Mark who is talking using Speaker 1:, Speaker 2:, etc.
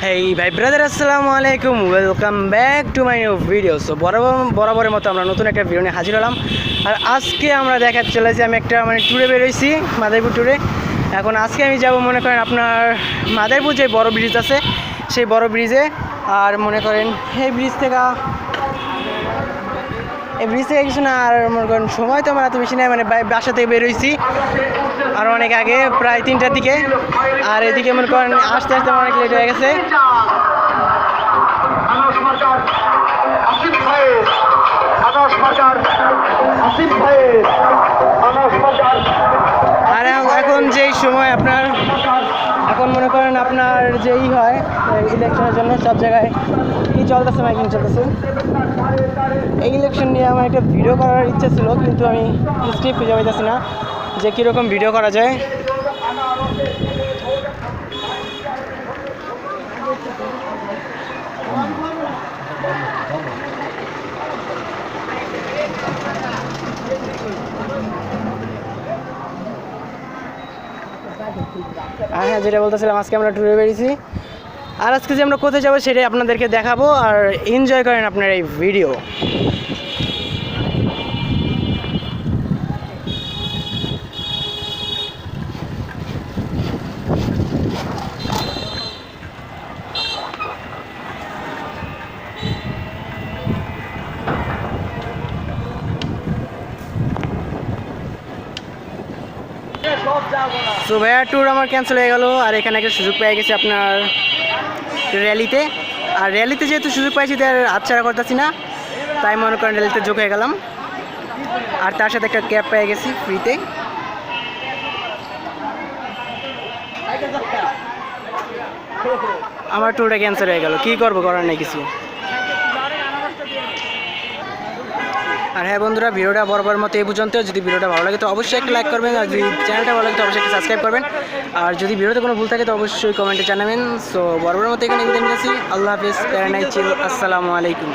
Speaker 1: হেই ভাই ব্রাদার, আসসালামু আলাইকুম। Welcome back to my new video. So বরাবরের মতো আমরা নতুন একটা ভিডিও নিয়ে হাজির হলাম। আর আজকে আমরা দেখাতে চলেছি, আমি একটা ট্যুরে বেরোইছি, মাদারীপুর ট্যুরে। এখন আজকে আমি যাব মনে করেন আপনার মাদারীপুর যে বড় ব্রিজ আছে সেই বড় ব্রিজে। আর মনে করেন এই ব্রিজ থেকে কিছু না, আর মনে করেন সময় তো আমার এত বেশি নেই, বাসা থেকে বেরোইছি আর অনেক আগে, প্রায় 3টার দিকে। আর এদিকে মনে করেন আস্তে আস্তে অনেক লেট হয়ে গেছে। আর এখন যেই সময় আপনার, এখন মনে করেন আপনার যেই হয় ইলেকশনের জন্য সব জায়গায় কি চলতেছে, মাইকিং চলতেছে। এই ইলেকশন নিয়ে আমার একটা ভিডিও করার ইচ্ছা ছিল, কিন্তু আমি স্ক্রিপ্ট খুঁজে পাইতেছি না যে কীরকম ভিডিও করা যায়। হ্যাঁ, যেটা বলতেছিলাম, আজকে আমরা ট্যুরে বেরিয়েছি। আর আজকে যে আমরা কোথায় যাবো সেটাই আপনাদেরকে দেখাবো। আর এনজয় করেন আপনার এই ভিডিও। সো ভাইয়া, ট্যুর আমার ক্যান্সেল হয়ে গেল। আর এখানে একটা সুযোগ পেয়ে গেছি আপনার র্যালিতে। আর র্যালিতে যেহেতু সুযোগ পাইছি, তার হাতছাড়া করতেছি না, তাই মনে করেন র্যালিতে যোগ হয়ে গেলাম। আর তার সাথে একটা ক্যাব পেয়ে গেছি ফ্রিতে। আমার ট্যুরটা ক্যান্সেল হয়ে গেল, কী করবো, করার নেই কিছু। আর হ্যাঁ বন্ধুরা, ভিডিওটা বরাবর মতো এই পর্যন্ত। যদি ভিডিওটা ভালো লাগে তো অবশ্যই একটা লাইক করবেন, আর যদি চ্যানেলটা ভালো লাগে তো অবশ্যই একটা সাবস্ক্রাইব করবেন। আর যদি ভিডিওতে কোনো ভুল থাকে তো অবশ্যই কমেন্টে জানাবেন। সো বরাবর মতো এখানে বিদায় নিচ্ছি। আল্লাহ হাফিজ, প্যারানাই চিল, আসসালামু আলাইকুম।